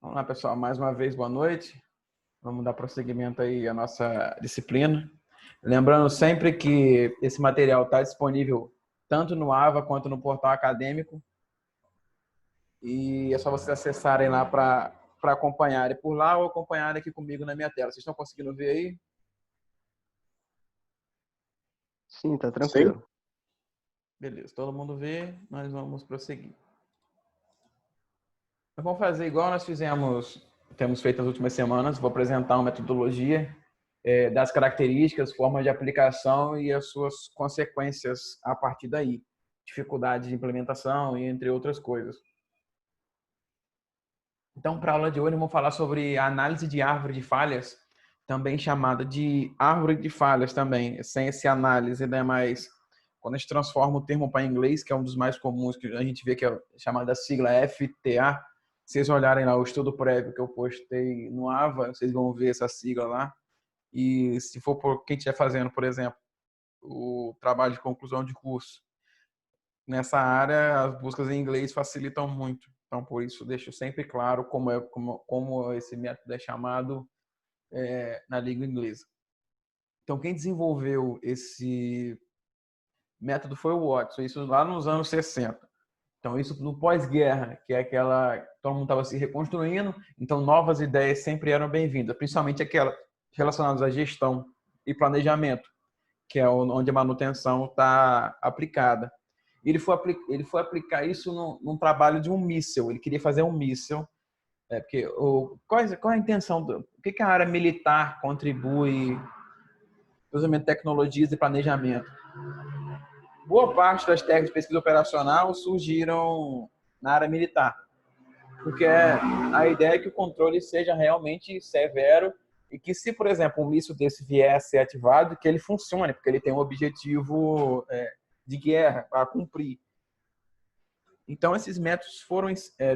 Vamos lá, pessoal. Mais uma vez, boa noite. Vamos dar prosseguimento aí à nossa disciplina. Lembrando sempre que esse material está disponível tanto no AVA quanto no portal acadêmico. E é só vocês acessarem lá para acompanharem por lá ou acompanharem aqui comigo na minha tela. Vocês estão conseguindo ver aí? Sim, tá tranquilo. Beleza, todo mundo vê, nós vamos prosseguir. Vamos fazer igual nós temos feito nas últimas semanas. Vou apresentar uma metodologia das características, formas de aplicação e as suas consequências a partir daí. Dificuldade de implementação e entre outras coisas. Então, para a aula de hoje, vamos falar sobre a análise de árvore de falhas, também chamada de árvore de falhas também. Sem esse análise, né? Mas quando a gente transforma o termo para inglês, que é um dos mais comuns, que a gente vê que é chamada sigla FTA, se vocês olharem lá o estudo prévio que eu postei no AVA, vocês vão ver essa sigla lá. E se for por quem estiver fazendo, por exemplo, o trabalho de conclusão de curso, nessa área as buscas em inglês facilitam muito. Então, por isso, deixo sempre claro como esse método é chamado na língua inglesa. Então, quem desenvolveu esse método foi o Watson, isso lá nos anos 60. Então, isso no pós-guerra, que é aquela... Todo mundo estava se reconstruindo, então novas ideias sempre eram bem-vindas, principalmente aquelas relacionadas à gestão e planejamento, que é onde a manutenção está aplicada. Ele foi aplicar isso num trabalho de um míssil. Ele queria fazer um míssil. Porque qual é a intenção? O que a área militar contribui no usamento de tecnologias e planejamento? Boa parte das técnicas de pesquisa operacional surgiram na área militar. Porque a ideia é que o controle seja realmente severo e que se, por exemplo, um míssil desse vier a ser ativado, que ele funcione, porque ele tem um objetivo de guerra para cumprir. Então, esses métodos foram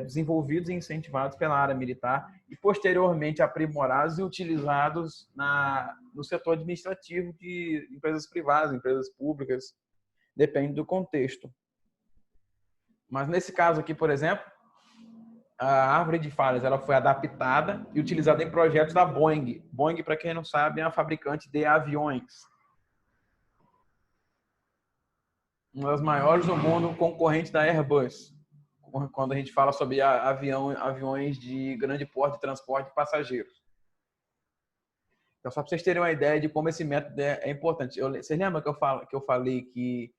desenvolvidos e incentivados pela área militar e, posteriormente, aprimorados e utilizados no setor administrativo de empresas privadas, empresas públicas, depende do contexto. Mas, nesse caso aqui, por exemplo, a árvore de falhas ela foi adaptada e utilizada em projetos da Boeing. Boeing, para quem não sabe, é uma fabricante de aviões. Uma das maiores do mundo, concorrente da Airbus, quando a gente fala sobre aviões de grande porte de transporte de passageiros. Então, só para vocês terem uma ideia de como esse método é importante. Vocês lembram que eu falei que,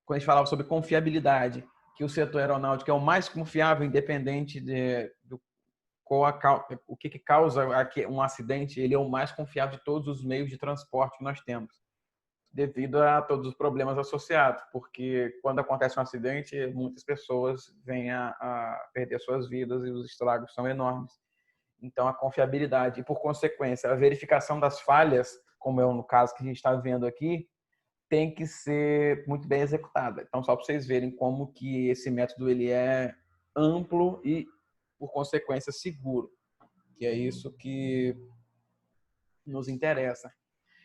quando a gente falava sobre confiabilidade, que o setor aeronáutico é o mais confiável, independente do o que causa um acidente, ele é o mais confiável de todos os meios de transporte que nós temos, devido a todos os problemas associados, porque quando acontece um acidente, muitas pessoas vêm a perder suas vidas e os estragos são enormes. Então, a confiabilidade e, por consequência, a verificação das falhas, como é no caso que a gente está vendo aqui, tem que ser muito bem executada. Então, só para vocês verem como que esse método ele é amplo e, por consequência, seguro, que é isso que nos interessa.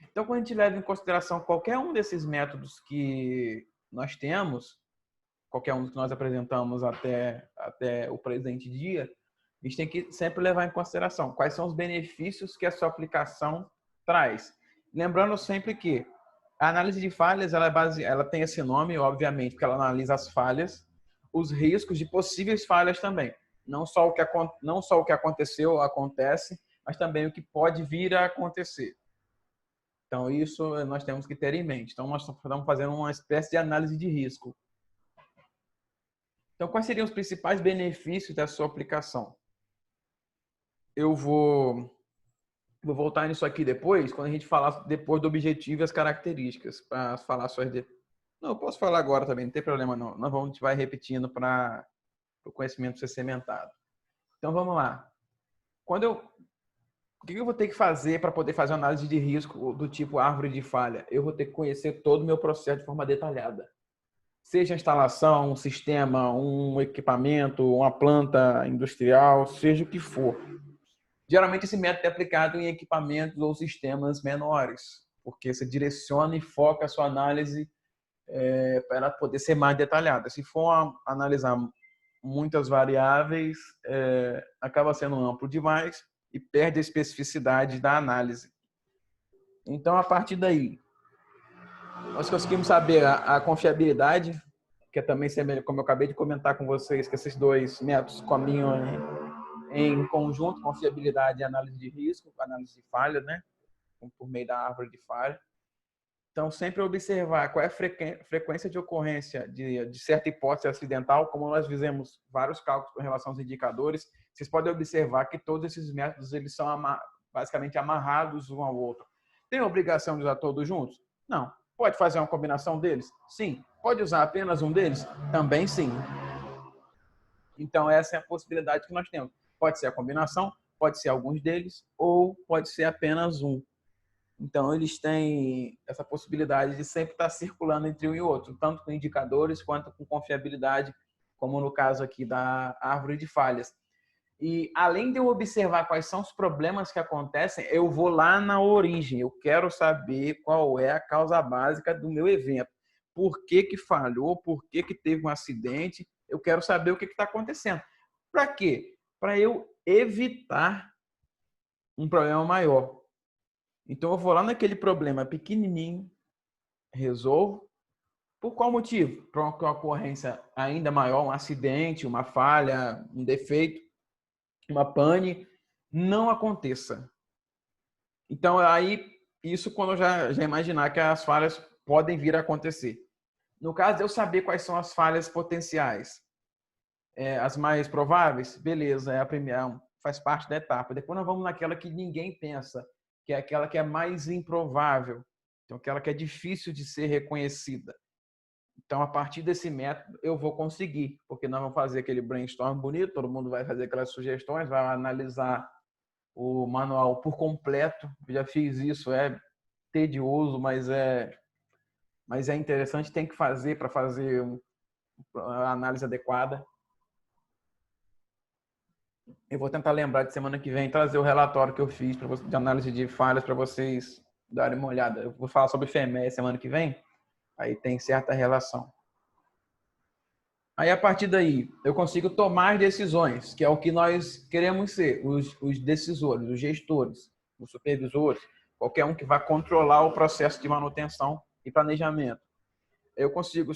Então, quando a gente leva em consideração qualquer um desses métodos que nós temos, qualquer um que nós apresentamos até o presente dia, a gente tem que sempre levar em consideração quais são os benefícios que a sua aplicação traz. Lembrando sempre que a análise de falhas ela tem esse nome, obviamente, porque ela analisa as falhas, os riscos de possíveis falhas também. Não só o que aconteceu, acontece, mas também o que pode vir a acontecer. Então, isso nós temos que ter em mente. Então, nós estamos fazendo uma espécie de análise de risco. Então, quais seriam os principais benefícios da sua aplicação? Eu vou voltar nisso aqui depois, quando a gente falar depois do objetivo e as características, para falar só de... Não, eu posso falar agora também, não tem problema não. A gente vai repetindo para o conhecimento ser cementado. Então, vamos lá. O que eu vou ter que fazer para poder fazer uma análise de risco do tipo árvore de falha? Eu vou ter que conhecer todo o meu processo de forma detalhada. Seja a instalação, um sistema, um equipamento, uma planta industrial, seja o que for. Geralmente esse método é aplicado em equipamentos ou sistemas menores, porque você direciona e foca a sua análise para poder ser mais detalhada. Se for analisar muitas variáveis, acaba sendo amplo demais e perde a especificidade da análise. Então, a partir daí, nós conseguimos saber a confiabilidade, que é também, como eu acabei de comentar com vocês, que esses dois métodos caminham em conjunto, confiabilidade e análise de risco, análise de falha, né? Por meio da árvore de falha. Então, sempre observar qual é a frequência de ocorrência de certa hipótese acidental, como nós fizemos vários cálculos com relação aos indicadores, vocês podem observar que todos esses métodos eles são basicamente amarrados um ao outro. Tem a obrigação de usar todos juntos? Não. Pode fazer uma combinação deles? Sim. Pode usar apenas um deles? Também sim. Então, essa é a possibilidade que nós temos. Pode ser a combinação, pode ser alguns deles, ou pode ser apenas um. Então, eles têm essa possibilidade de sempre estar circulando entre um e outro, tanto com indicadores quanto com confiabilidade, como no caso aqui da árvore de falhas. E além de eu observar quais são os problemas que acontecem, eu vou lá na origem. Eu quero saber qual é a causa básica do meu evento. Por que que falhou? Por que que teve um acidente? Eu quero saber o que está acontecendo. Para quê? Para eu evitar um problema maior. Então, eu vou lá naquele problema pequenininho, resolvo. Por qual motivo? Para uma ocorrência ainda maior, um acidente, uma falha, um defeito, uma pane, não aconteça. Então, aí, isso quando eu já imaginar que as falhas podem vir a acontecer. No caso de eu saber quais são as falhas potenciais, as mais prováveis, beleza, é a primeira, faz parte da etapa. Depois nós vamos naquela que ninguém pensa, que é aquela que é mais improvável, então aquela que é difícil de ser reconhecida. Então, a partir desse método, eu vou conseguir, porque nós vamos fazer aquele brainstorm bonito, todo mundo vai fazer aquelas sugestões, vai analisar o manual por completo. Eu já fiz isso, é tedioso, mas é interessante, tem que fazer para fazer a análise adequada. Eu vou tentar lembrar de semana que vem, trazer o relatório que eu fiz de análise de falhas para vocês darem uma olhada. Eu vou falar sobre FEMEA semana que vem, aí tem certa relação. Aí, a partir daí, eu consigo tomar decisões, que é o que nós queremos ser, os decisores, os gestores, os supervisores, qualquer um que vai controlar o processo de manutenção e planejamento. Eu consigo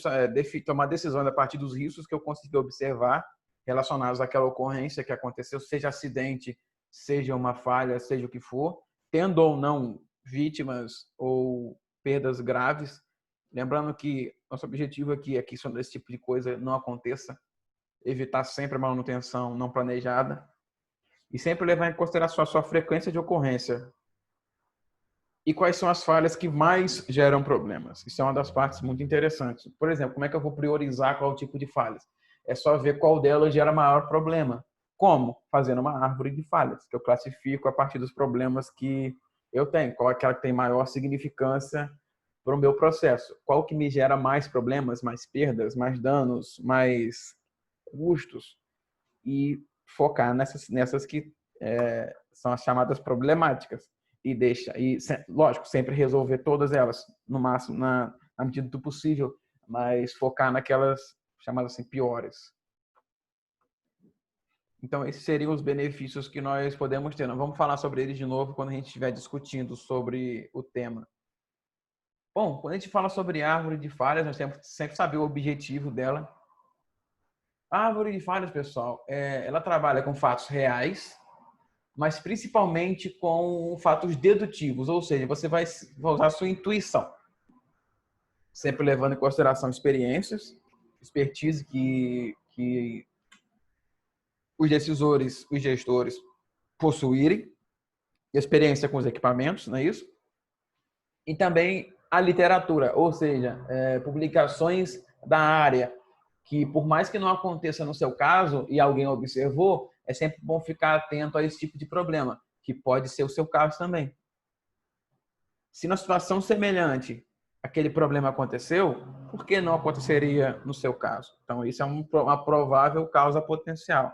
tomar decisões a partir dos riscos que eu consigo observar relacionados àquela ocorrência que aconteceu, seja acidente, seja uma falha, seja o que for, tendo ou não vítimas ou perdas graves. Lembrando que nosso objetivo aqui é que esse tipo de coisa não aconteça, evitar sempre a manutenção não planejada e sempre levar em consideração a sua frequência de ocorrência e quais são as falhas que mais geram problemas. Isso é uma das partes muito interessantes. Por exemplo, como é que eu vou priorizar qual tipo de falhas? É só ver qual delas gera maior problema. Como? Fazendo uma árvore de falhas, que eu classifico a partir dos problemas que eu tenho. Qual é aquela que tem maior significância para o meu processo? Qual que me gera mais problemas, mais perdas, mais danos, mais custos? E focar nessas que são as chamadas problemáticas. Lógico, sempre resolver todas elas, no máximo, na medida do possível, mas focar naquelas chamadas assim, piores. Então, esses seriam os benefícios que nós podemos ter. Nós vamos falar sobre eles de novo quando a gente estiver discutindo sobre o tema. Bom, quando a gente fala sobre árvore de falhas, nós temos que sempre saber o objetivo dela. A árvore de falhas, pessoal, ela trabalha com fatos reais, mas principalmente com fatos dedutivos, ou seja, você vai usar a sua intuição, sempre levando em consideração experiências, expertise que os decisores, os gestores possuírem, experiência com os equipamentos, não é isso? E também a literatura, ou seja, publicações da área, que por mais que não aconteça no seu caso e alguém observou, é sempre bom ficar atento a esse tipo de problema, que pode ser o seu caso também. Se na situação semelhante aquele problema aconteceu, por que não aconteceria no seu caso? Então, isso é uma provável causa potencial.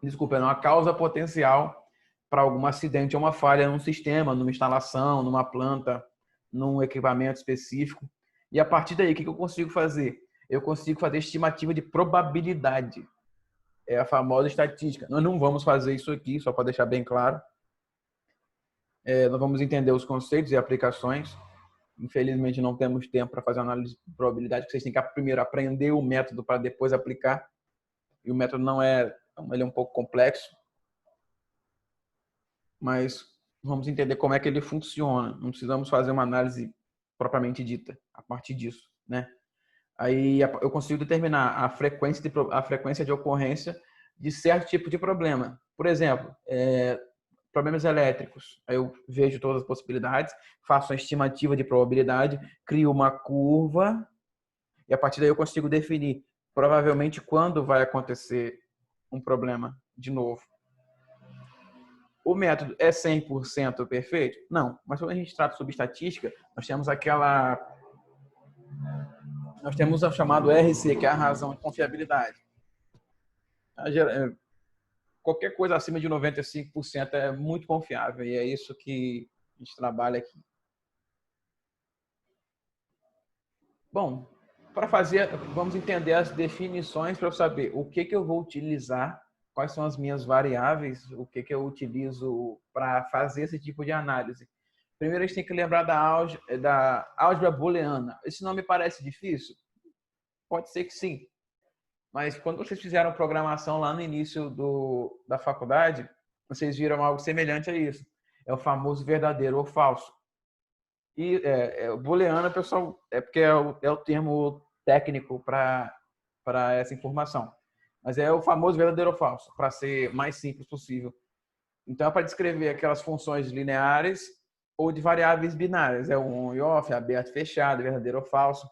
Desculpa, é uma causa potencial para algum acidente ou uma falha num sistema, numa instalação, numa planta, num equipamento específico. E a partir daí, o que eu consigo fazer? eu consigo fazer estimativa de probabilidade. É a famosa estatística. Nós não vamos fazer isso aqui, só para deixar bem claro. Nós vamos entender os conceitos e aplicações. Infelizmente, não temos tempo para fazer análise de probabilidade, porque vocês têm que primeiro aprender o método para depois aplicar. E o método ele é um pouco complexo, mas vamos entender como é que ele funciona. Não precisamos fazer uma análise propriamente dita a partir disso, né? Aí eu consigo determinar a frequência de ocorrência de certo tipo de problema. Por exemplo, problemas elétricos. Aí eu vejo todas as possibilidades, faço uma estimativa de probabilidade, crio uma curva e a partir daí eu consigo definir provavelmente quando vai acontecer um problema de novo. O método é 100% perfeito? Não. Mas quando a gente trata sobre estatística, nós temos o chamado RC, que é a razão de confiabilidade. Qualquer coisa acima de 95% é muito confiável e é isso que a gente trabalha aqui. Bom, vamos entender as definições para eu saber o que eu vou utilizar, quais são as minhas variáveis, o que eu utilizo para fazer esse tipo de análise. Primeiro, a gente tem que lembrar da álgebra booleana. Esse nome parece difícil? Pode ser que sim. Mas quando vocês fizeram programação lá no início da faculdade, vocês viram algo semelhante a isso. É o famoso verdadeiro ou falso. E booleano, pessoal, porque é o termo técnico para essa informação. Mas é o famoso verdadeiro ou falso, para ser mais simples possível. Então, é para descrever aquelas funções lineares ou de variáveis binárias. É o on e off, aberto e fechado, verdadeiro ou falso.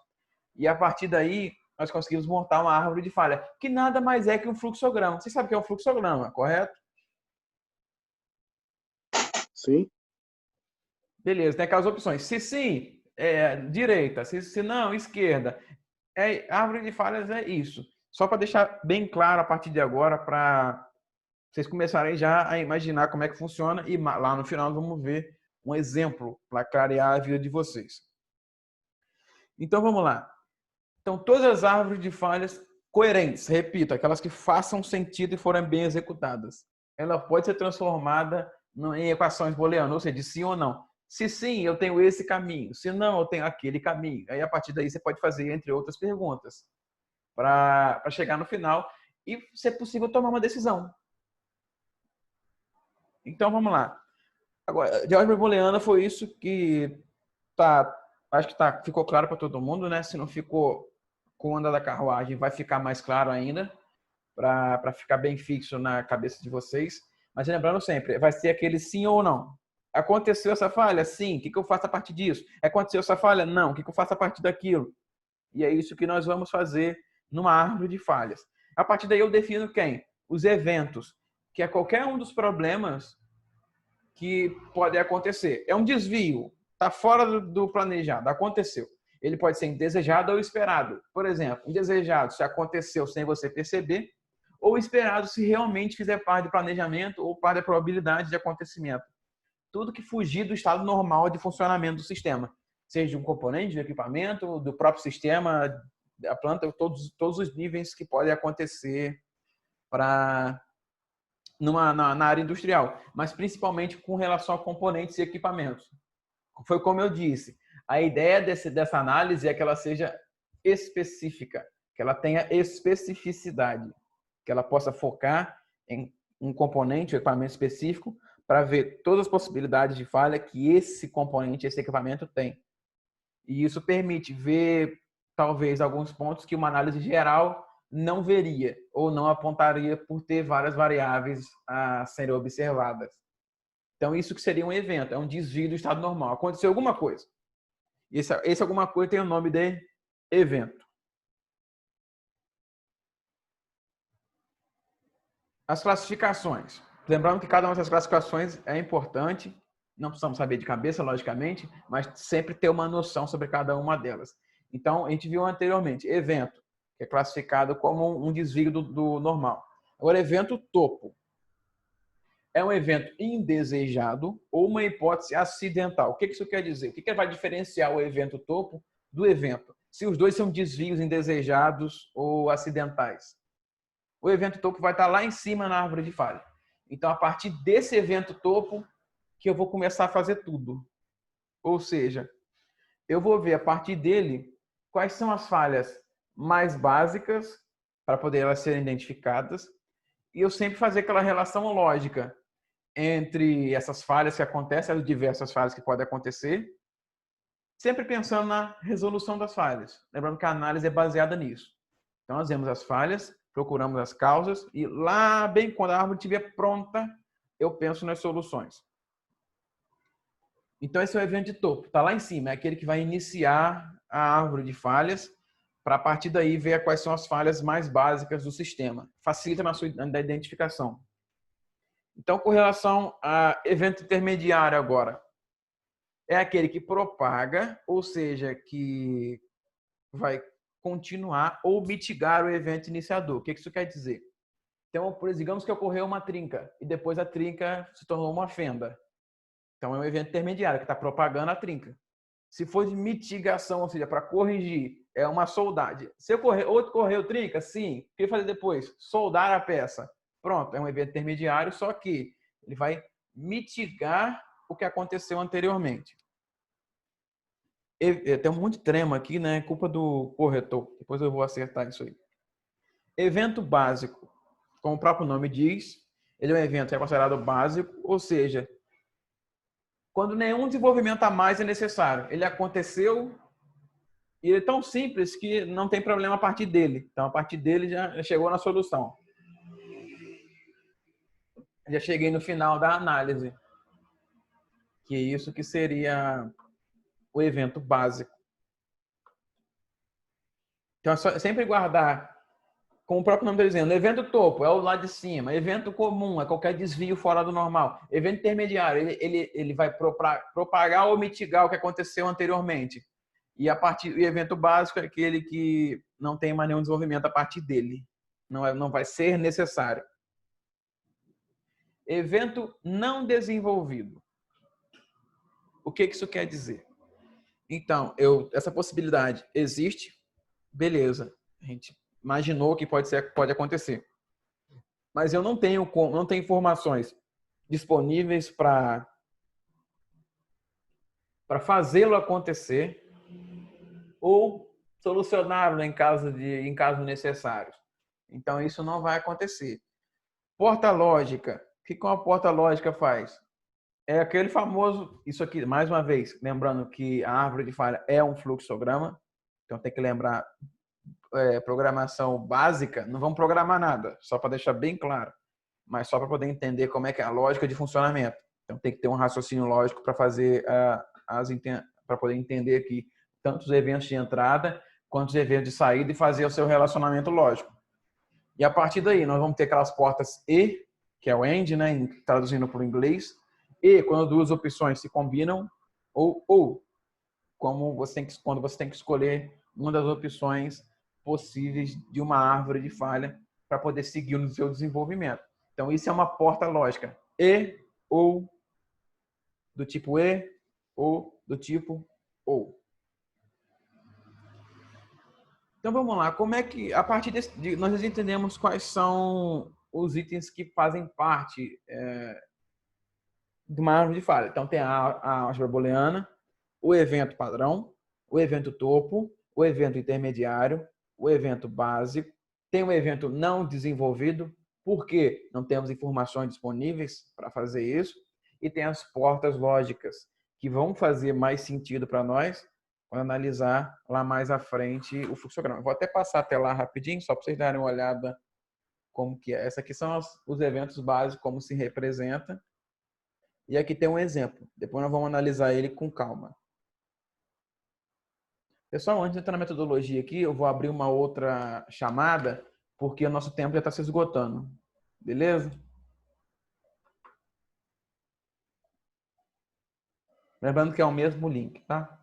E a partir daí, nós conseguimos montar uma árvore de falha, que nada mais é que um fluxograma. Você sabe o que é um fluxograma, correto? Sim. Beleza, tem aquelas opções. Se sim, direita. Se não, esquerda. Árvore de falhas é isso. Só para deixar bem claro a partir de agora, para vocês começarem já a imaginar como é que funciona e lá no final vamos ver um exemplo para clarear a vida de vocês. Então vamos lá. Então todas as árvores de falhas coerentes, repito, aquelas que façam sentido e forem bem executadas, ela pode ser transformada em equações booleanas, ou seja, de sim ou não. Se sim, eu tenho esse caminho. Se não, eu tenho aquele caminho. Aí, a partir daí, você pode fazer, entre outras perguntas, para chegar no final e, se é possível, tomar uma decisão. Então, vamos lá. Agora, de álgebra booleana foi isso que acho que ficou claro para todo mundo, né? Se não ficou com o andar da carruagem, vai ficar mais claro ainda, para ficar bem fixo na cabeça de vocês. Mas lembrando sempre, vai ser aquele sim ou não. Aconteceu essa falha? Sim. O que eu faço a partir disso? Aconteceu essa falha? Não. O que eu faço a partir daquilo? E é isso que nós vamos fazer numa árvore de falhas. A partir daí eu defino quem? Os eventos, que é qualquer um dos problemas que pode acontecer. É um desvio, está fora do planejado, aconteceu. Ele pode ser indesejado ou esperado. Por exemplo, indesejado se aconteceu sem você perceber, ou esperado se realmente fizer parte do planejamento ou parte da probabilidade de acontecimento. Tudo que fugir do estado normal de funcionamento do sistema, seja um componente do equipamento, do próprio sistema, da planta, todos os níveis que podem acontecer na área industrial, mas principalmente com relação a componentes e equipamentos. Foi como eu disse, a ideia dessa análise é que ela seja específica, que ela tenha especificidade, que ela possa focar em um componente, um equipamento específico, para ver todas as possibilidades de falha que esse componente, esse equipamento tem. E isso permite ver, talvez, alguns pontos que uma análise geral não veria ou não apontaria por ter várias variáveis a serem observadas. Então, isso que seria um evento, é um desvio do estado normal. Aconteceu alguma coisa. Esse alguma coisa tem o nome de evento. As classificações. Lembrando que cada uma dessas classificações é importante. Não precisamos saber de cabeça, logicamente, mas sempre ter uma noção sobre cada uma delas. Então, a gente viu anteriormente, evento, que é classificado como um desvio do normal. Agora, evento topo. É um evento indesejado ou uma hipótese acidental. O que isso quer dizer? O que vai diferenciar o evento topo do evento? se os dois são desvios indesejados ou acidentais. O evento topo vai estar lá em cima na árvore de falha. Então, a partir desse evento topo que eu vou começar a fazer tudo. Ou seja, eu vou ver a partir dele quais são as falhas mais básicas para poder elas serem identificadas e eu sempre fazer aquela relação lógica entre essas falhas que acontecem, as diversas falhas que podem acontecer, sempre pensando na resolução das falhas. Lembrando que a análise é baseada nisso. Então, nós vemos as falhas, procuramos as causas e lá, bem quando a árvore estiver pronta, eu penso nas soluções. Então, esse é o evento de topo. Está lá em cima, é aquele que vai iniciar a árvore de falhas para, a partir daí, ver quais são as falhas mais básicas do sistema. Facilita na identificação. Então, com relação a evento intermediário agora, é aquele que propaga, ou seja, que vai continuar ou mitigar o evento iniciador. O que isso quer dizer? Então, digamos que ocorreu uma trinca e depois a trinca se tornou uma fenda. Então, é um evento intermediário que está propagando a trinca. Se for de mitigação, ou seja, para corrigir, é uma soldade. Se outro correu trinca, sim. O que fazer depois? Soldar a peça. Pronto, é um evento intermediário, só que ele vai mitigar o que aconteceu anteriormente. Tem muito trema aqui, né? Culpa do corretor. Depois eu vou acertar isso aí. Evento básico. Como o próprio nome diz, ele é um evento que é considerado básico, ou seja, quando nenhum desenvolvimento a mais é necessário. Ele aconteceu e ele é tão simples que não tem problema a partir dele. Então, a partir dele já chegou na solução. Já cheguei no final da análise. Que é isso que seria o evento básico. Então, é sempre guardar, como o próprio nome está dizendo, evento topo é o lá de cima, evento comum é qualquer desvio fora do normal, evento intermediário ele vai propagar ou mitigar o que aconteceu anteriormente. E o evento básico é aquele que não tem mais nenhum desenvolvimento a partir dele. Não vai ser necessário. Evento não desenvolvido. O que isso quer dizer? Então, essa possibilidade existe, beleza. A gente imaginou que pode acontecer. Mas eu não tenho informações disponíveis para fazê-lo acontecer ou solucioná-lo em casos necessários. Então, isso não vai acontecer. Porta lógica. O que uma porta lógica faz? É aquele famoso, isso aqui, mais uma vez, lembrando que a árvore de falha é um fluxograma, então tem que lembrar, programação básica, não vamos programar nada, só para deixar bem claro, mas só para poder entender como é que é a lógica de funcionamento. Então tem que ter um raciocínio lógico para fazer para poder entender aqui tanto os eventos de entrada quanto os eventos de saída e fazer o seu relacionamento lógico. E a partir daí nós vamos ter aquelas portas E, que é o AND, né, traduzindo para o inglês, e quando duas opções se combinam, ou quando você tem que escolher uma das opções possíveis de uma árvore de falha para poder seguir no seu desenvolvimento. Então, isso é uma porta lógica. E, ou, do tipo E, ou, do tipo ou. Então, vamos lá. Como é que, a partir nós entendemos quais são os itens que fazem parte de uma árvore de falha. Então, tem a álgebra booleana, o evento padrão, o evento topo, o evento intermediário, o evento básico, tem um evento não desenvolvido, porque não temos informações disponíveis para fazer isso, e tem as portas lógicas, que vão fazer mais sentido para nós quando analisar lá mais à frente o fluxograma. Vou até passar até lá rapidinho, só para vocês darem uma olhada como que é. Essa aqui são os eventos básicos, como se representa. E aqui tem um exemplo. Depois nós vamos analisar ele com calma. Pessoal, antes de entrar na metodologia aqui, eu vou abrir uma outra chamada, porque o nosso tempo já está se esgotando. Beleza? Lembrando que é o mesmo link, tá?